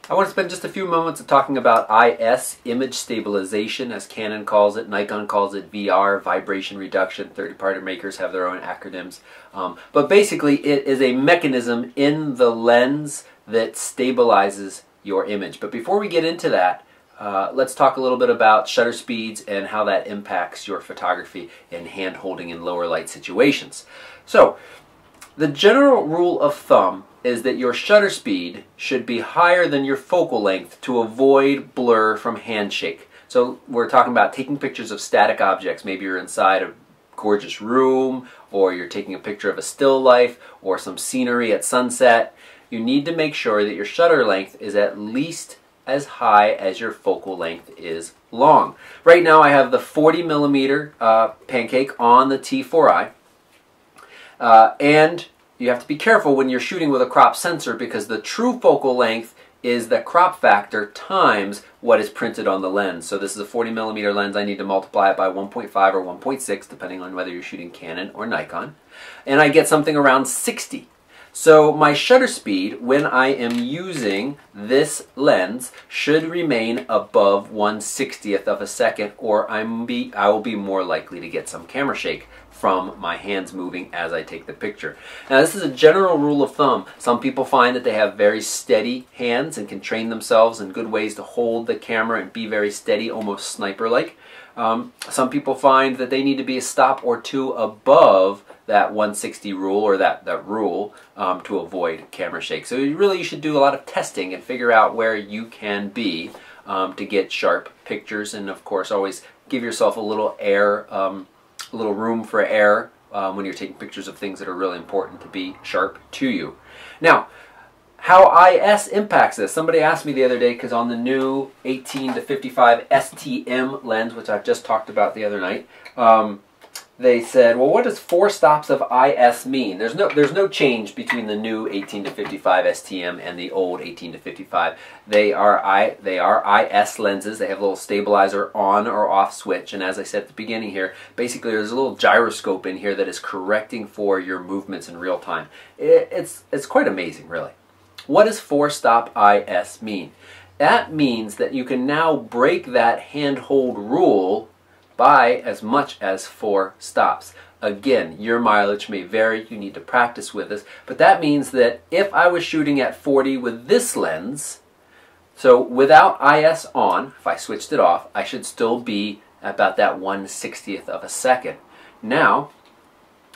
I want to spend just a few moments talking about IS, image stabilization, as Canon calls it. Nikon calls it VR, vibration reduction. Third-party makers have their own acronyms. But basically, it is a mechanism in the lens that stabilizes your image. But before we get into that, let's talk a little bit about shutter speeds and how that impacts your photography in hand-holding in lower light situations. So, the general rule of thumb is that your shutter speed should be higher than your focal length to avoid blur from handshake. So we're talking about taking pictures of static objects. Maybe you're inside a gorgeous room, or you're taking a picture of a still life or some scenery at sunset. You need to make sure that your shutter length is at least as high as your focal length is long. Right now I have the 40mm pancake on the T4i. And you have to be careful when you're shooting with a crop sensor, because the true focal length is the crop factor times what is printed on the lens. So this is a 40mm lens. I need to multiply it by 1.5 or 1.6 depending on whether you're shooting Canon or Nikon. And I get something around 60. So my shutter speed when I am using this lens should remain above 1/60th of a second, or I will be more likely to get some camera shake from my hands moving as I take the picture. Now this is a general rule of thumb. Some people find that they have very steady hands and can train themselves in good ways to hold the camera and be very steady, almost sniper-like. Some people find that they need to be a stop or two above that 160 rule, or that rule, to avoid camera shake. So you should do a lot of testing and figure out where you can be to get sharp pictures, and of course always give yourself a little air, a little room for air when you're taking pictures of things that are really important to be sharp to you. Now, how IS impacts this. Somebody asked me the other day, because on the new 18-55 STM lens, which I've just talked about the other night, they said, well, what does 4 stops of IS mean? There's no change between the new 18-55 STM and the old 18-55. They are IS lenses. They have a little stabilizer on or off switch, and as I said at the beginning here, basically there's a little gyroscope in here that is correcting for your movements in real time. It's quite amazing, really. What does 4-stop IS mean? That means that you can now break that hand-hold rule by as much as 4 stops. Again, your mileage may vary, you need to practice with this, but that means that if I was shooting at 40 with this lens, so without IS on, if I switched it off, I should still be about that 1/60th of a second. Now,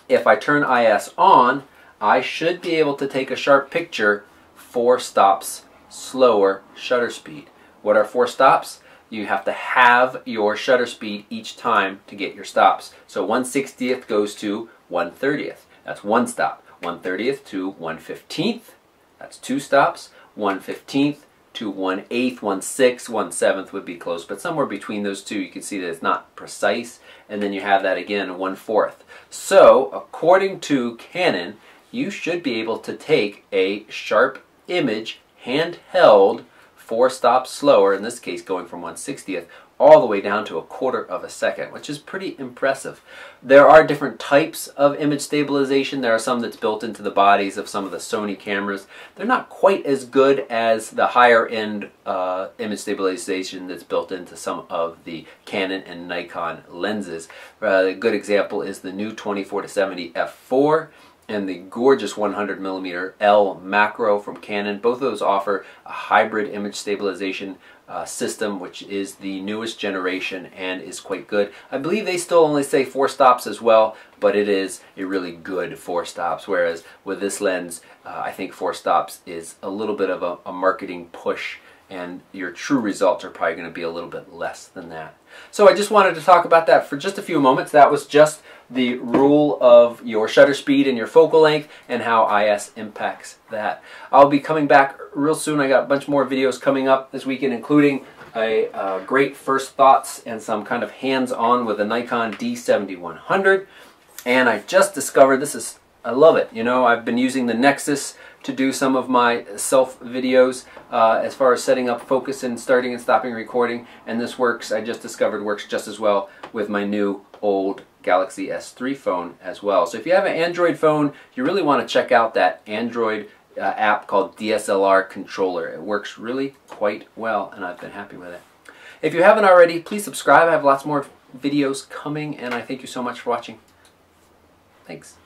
if I turn IS on, I should be able to take a sharp picture 4 stops slower shutter speed. What are 4 stops? You have to have your shutter speed each time to get your stops. So 1/60th goes to 1/30th. That's 1 stop. 1/30th to 1/15th. That's 2 stops. 1/15th to 1/8, 1/6, 1/7 would be close, but somewhere between those two you can see that it's not precise. And then you have that again, 1/4. So according to Canon, you should be able to take a sharp image handheld 4 stops slower, in this case going from 1/60th all the way down to 1/4 of a second, which is pretty impressive. There are different types of image stabilization. There are some that's built into the bodies of some of the Sony cameras. They're not quite as good as the higher end image stabilization that's built into some of the Canon and Nikon lenses. A good example is the new 24-70 f4 and the gorgeous 100mm L macro from Canon. Both of those offer a hybrid image stabilization system, which is the newest generation and is quite good. I believe they still only say 4 stops as well, but it is a really good 4 stops, whereas with this lens, I think 4 stops is a little bit of a marketing push, and your true results are probably going to be a little bit less than that. So I just wanted to talk about that for just a few moments. That was just the rule of your shutter speed and your focal length and how IS impacts that. I'll be coming back real soon. I got a bunch more videos coming up this weekend, including a great first thoughts and some kind of hands-on with a Nikon D7100. And I just discovered this I love it. You know, I've been using the Nexus to do some of my self videos as far as setting up focus and starting and stopping recording, and this works, I just discovered, works just as well with my new old Galaxy S3 phone as well. So if you have an Android phone, you really want to check out that Android app called DSLR Controller. It works really quite well, and I've been happy with it. If you haven't already, please subscribe. I have lots more videos coming, and I thank you so much for watching. Thanks.